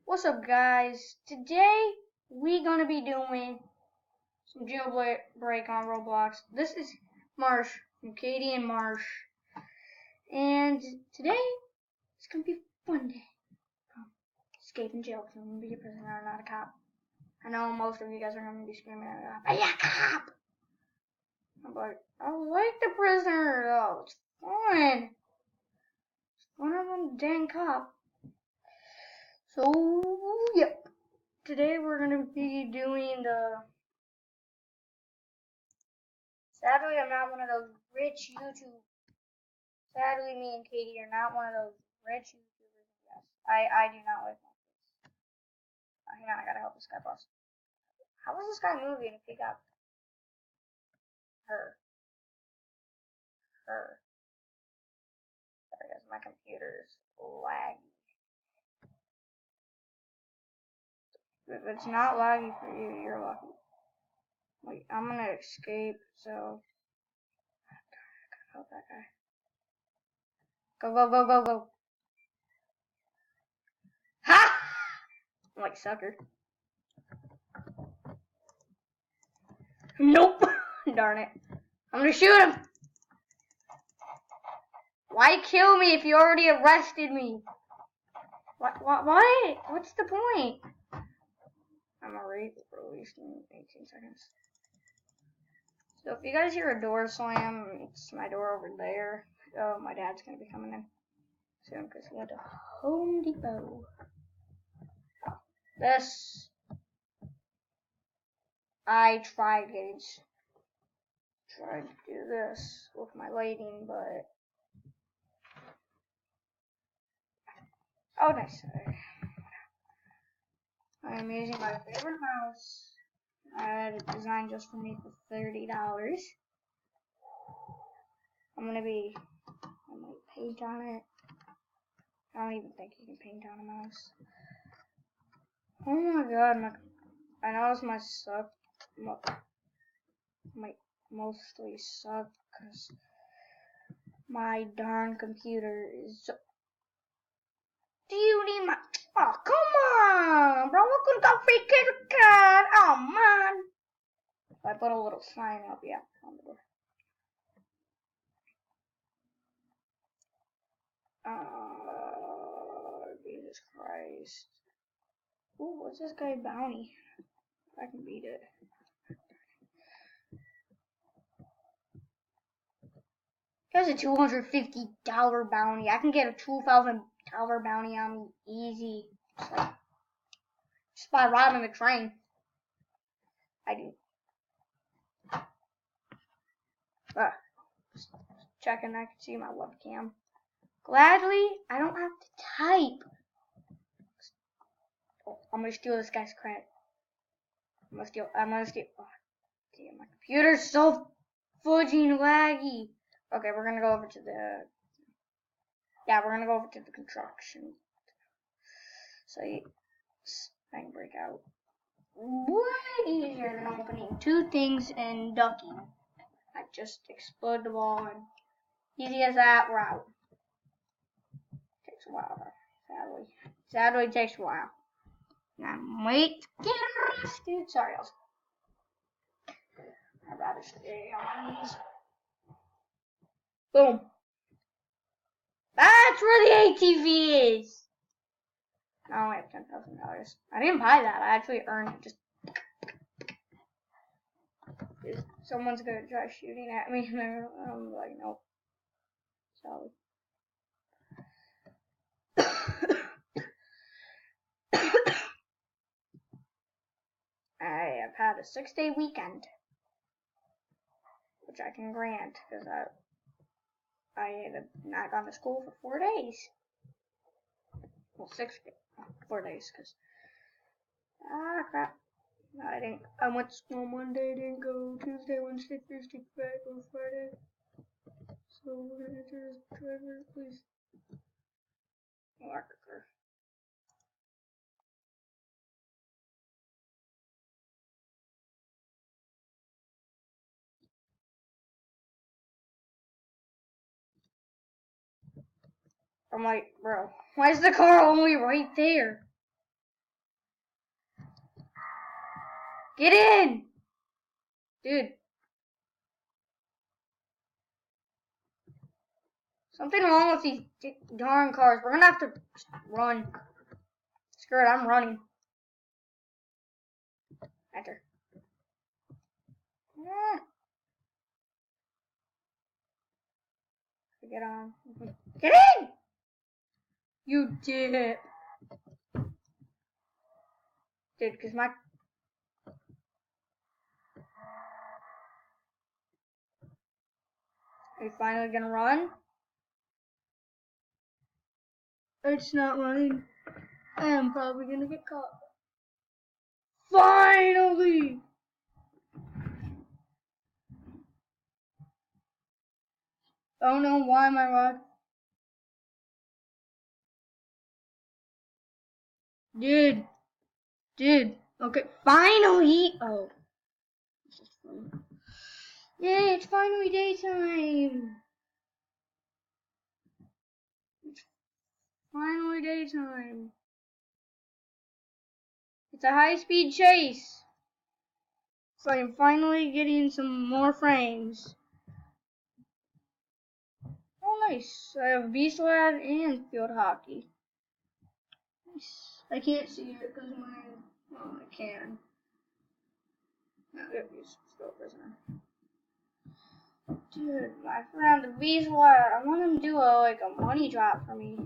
What's up, guys? Today we gonna be doing some jailbreak on Roblox. This is Marsh from Katie and Marsh, and today it's gonna be a fun day. Escaping jail because I'm gonna be a prisoner, not a cop. I know most of you guys are gonna be screaming at me, "Hey, a cop!" But I like the prisoner though. It's fun. It's fun on the dang cop. So yep. Today we're gonna be doing the. Sadly, I'm not one of those rich YouTube. Sadly, me and Katie are not one of those rich YouTubers. Yes, I do not like my face. Hang on, I gotta help this guy bust. How is this guy moving if he got her? Her. Sorry guys, my computer's laggy. If it's not laggy for you, you're lucky. Wait, I'm gonna escape, so I gotta help that guy. Go, go, go, go, go. Ha! I'm like sucker. Nope. Darn it. I'm gonna shoot him. Why kill me if you already arrested me? Why? What's the point? I'm already released in 18 seconds. So if you guys hear a door slam, it's my door over there. Oh, my dad's gonna be coming in soon because he went to Home Depot. This I tried to do this with my lighting, but oh, nice. I'm using my favorite mouse. I had it designed just for me for $30. I'm gonna paint on it. I don't even think you can paint on a mouse. Oh my god, I know this might suck. Might mostly suck because my darn computer is so. Do you need my. Oh, come on, bro. Look who's got free kid card. Oh, man. I put a little sign up, yeah, on the door. Jesus Christ. Ooh, what's this guy bounty? If I can beat it. There's a $250 bounty. I can get a $2,000 bounty on me easy. Just by robbing the train. I do. Just checking I can see my webcam. Gladly, I don't have to type. Oh, I'm gonna steal this guy's credit. I'm gonna steal. Oh, damn, my computer's so fudging laggy. Okay, we're gonna go over to the. Yeah, we're gonna go over to the construction. So I can break out. Way easier than opening two things and ducking. I just explode the wall and easy as that, we're out. Takes a while though, sadly it takes a while. Now wait, get arrested. Sorry, I'd rather stay on these. Boom. That's where the ATV is. I only have $10,000. I didn't buy that. I actually earned it. Just someone's gonna try shooting at me, and I'm like, nope. Sorry. I have had a 6-day weekend, which I can grant because I had not gone to school for 4 days. Well, 4 days because crap. I didn't. I went to school Monday, didn't go Tuesday, Wednesday, Thursday, Friday. So we're gonna enter this driver, please. Marker. I'm like, bro, why is the car only right there? Get in! Dude. Something wrong with these darn cars. We're gonna have to run. Screw it, I'm running. Enter. Get on. Get in! You did it. Dude, because my... Are you finally gonna run? It's not running. I am probably gonna get caught. Finally! Oh no, why am I running? Dude. Okay, finally! Oh. This is funny. Yay, it's finally daytime! It's finally daytime. It's a high-speed chase. So I'm finally getting some more frames. Oh, nice. I have Beast Lad and Field Hockey. Nice. I can't see it because mine... Oh, I can. No, it's still a prisoner. Dude, I found the Beast Lad. I want him to do a money drop for me.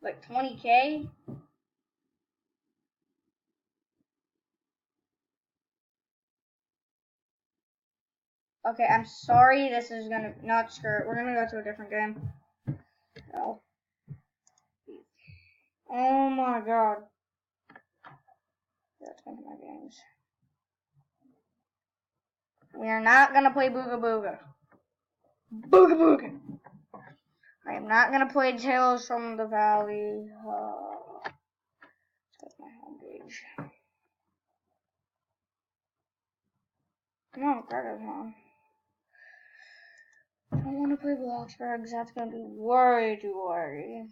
Like 20K. Okay, I'm sorry. This is gonna not skirt. We're gonna go to a different game. Oh. Oh my god. That's one of my games. We are not gonna play Booga Booga. Booga Booga! I am not gonna play Tales from the Valley. That's my home page. No, that is not. I don't want to play Bloxburg. That's gonna be way too wordy.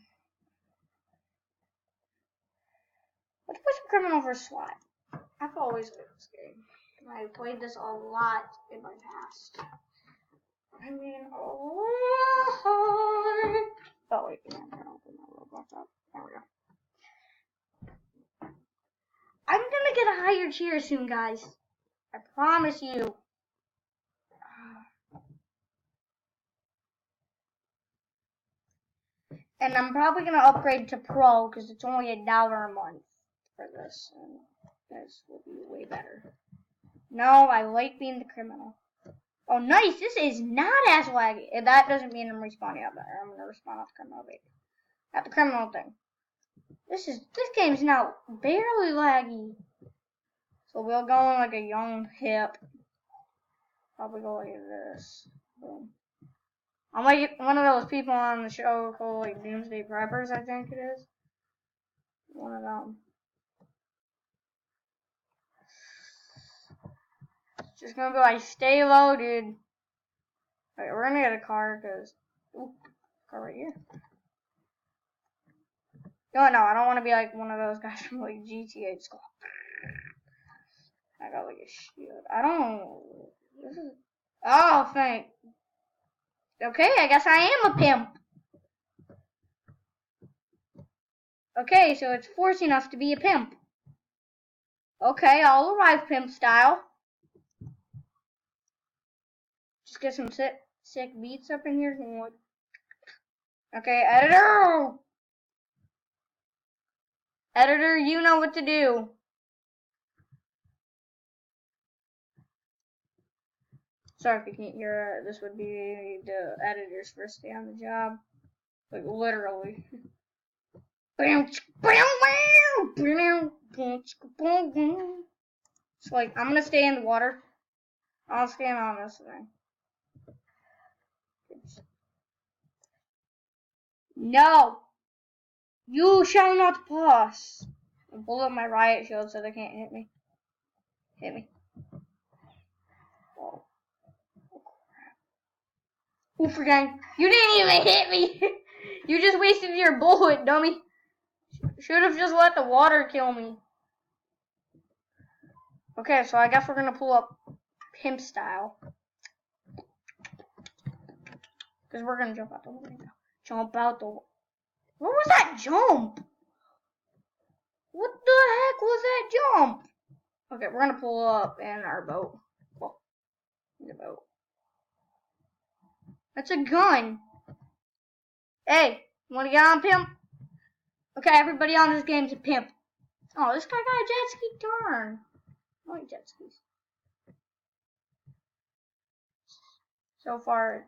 Let's play some Criminal vs. SWAT. I've always played this game. I played this a lot in my past. I mean, oh wait, I'm gonna open my Roblox up. There we go. I'm gonna get a higher tier soon, guys. I promise you. And I'm probably gonna upgrade to Pro because it's only $1 a month for this, and this will be way better. No, I like being the criminal. Oh, nice! This is not as laggy. That doesn't mean I'm respawning out there. I'm gonna respawn off the criminal bait. At the criminal thing. This game's now barely laggy. So we'll go on like a young hip. Probably go like this. Boom. I'm like one of those people on the show called like Doomsday Preppers, I think it is. One of them. Just gonna be like, stay low, dude. Alright, we're gonna get a car because, car right here. No, I don't want to be like one of those guys from like GTA. Just go. I got like a shield. I don't. This is. Oh, thank. Okay, I guess I am a pimp. Okay, so it's forcing us to be a pimp. Okay, I'll arrive pimp style. Just get some sick beats up in here. Okay, editor! Editor, you know what to do. Sorry if you can't hear it. This would be the editor's first day on the job. Like, literally. So, like, I'm gonna stay in the water. I'll stand on this thing. No! You shall not pass! I pull up my riot shield so they can't hit me. Hit me. Oh. Oh crap. Oof, gang. You didn't even hit me! You just wasted your bullet, dummy. Should have just let the water kill me. Okay, so I guess we're gonna pull up pimp style. Because we're gonna jump out the window. Jump out the... What was that jump? What the heck was that jump? Okay, we're gonna pull up in our boat. Well, in the boat. That's a gun. Hey, you wanna get on, pimp? Okay, everybody on this game's a pimp. Oh, this guy got a jet ski turn. I like jet skis. So far.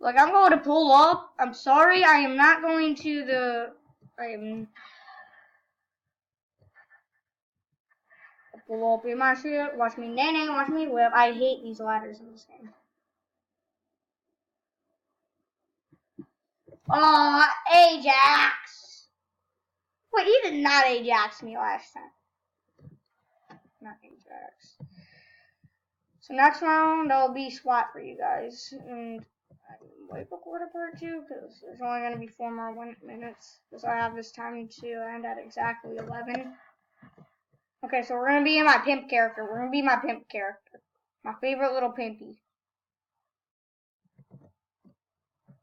Look, I'm going to pull up. I'm sorry, I am not going to the... Pull up in my shit. Watch me nay, watch me whip. I hate these ladders in this game. Ajax! Wait, he did not Ajax me last time. Not Ajax. So next round, I'll be SWAT for you guys. And I might record a part 2, because there's only going to be 4 more minutes. Because I have this time to end at exactly 11. Okay, so we're going to be in my pimp character. We're going to be my pimp character. My favorite little pimpy.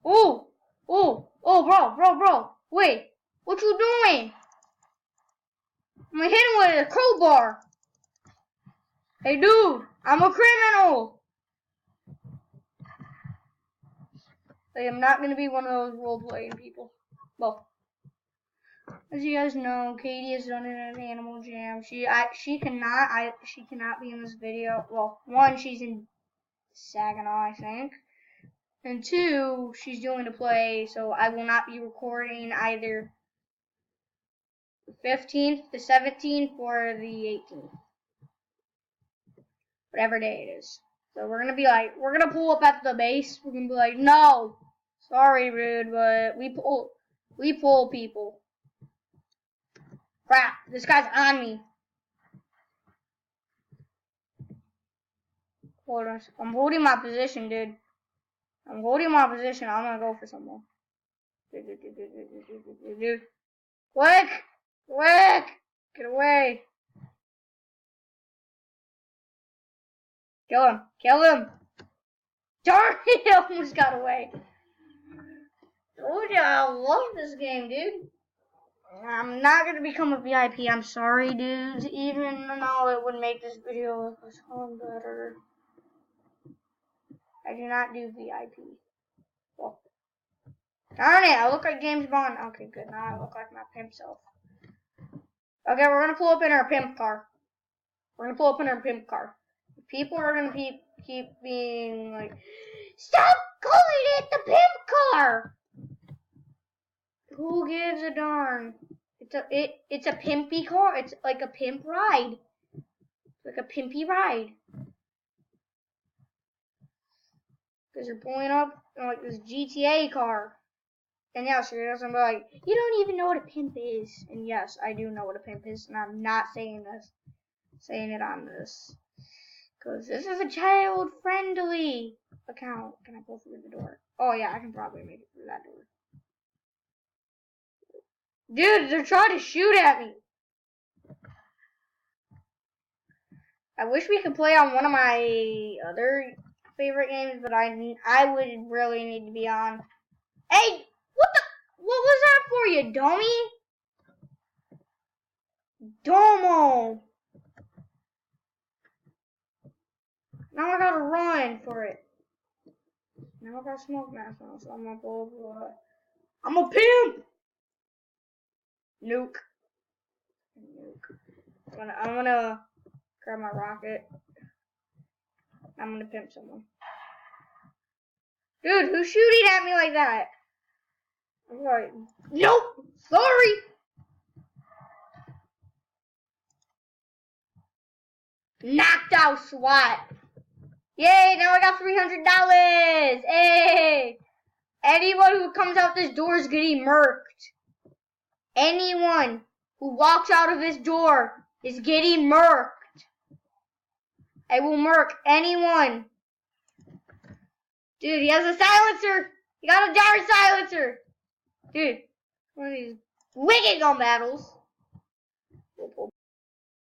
Ooh! Ooh! Oh, bro! Wait! What you doing? I'm gonna hit him with a crowbar. Hey, dude! I'm a criminal! I am not gonna be one of those role-playing people. Well, as you guys know, Katie has done it at Animal Jam. She cannot be in this video. Well, 1, she's in Saginaw, I think. And 2, she's doing to play, so I will not be recording either the 15th, the 17th, or the 18th. Whatever day it is. So we're gonna pull up at the base. We're gonna be like, no, sorry, rude, but we pull people. Crap, this guy's on me. Hold on, I'm holding my position, dude. I'm holding my position. I'm gonna go for someone. Quick! Get away! Kill him! Darn it! He almost got away. Told ya, I love this game, dude. I'm not gonna become a VIP. I'm sorry, dudes. Even though it would make this video look a ton better, I do not do VIP. Well, darn it! I look like James Bond. Okay, good. Now I look like my pimp self. Okay, we're gonna pull up in our pimp car. People are gonna keep being like, stop calling it the pimp car. Who gives a darn? It's a pimpy car. It's like a pimp ride. Like a pimpy ride. Because you're pulling up in like this GTA car. And yeah, so you're gonna be like, you don't even know what a pimp is. And yes, I do know what a pimp is, and I'm not saying it on this. Because this is a child-friendly account. Can I pull through the door? Oh yeah, I can probably make it through that door. Dude, they're trying to shoot at me. I wish we could play on one of my other favorite games, but I would really need to be on. Hey, what was that for you, dummy? Domo. Now I gotta run for it. Now I got smoke mask on, so I'm gonna pull over. I'm a pimp. Nuke. I'm gonna grab my rocket. I'm gonna pimp someone. Dude, who's shooting at me like that? I'm like, nope, sorry. Knocked out SWAT. Yay, now I got $300. Hey. Anyone who comes out this door is getting murked. Anyone who walks out of this door is getting murked. I will murk anyone. Dude, he has a silencer. He got a Dart silencer. Dude, one of these wicked gun battles.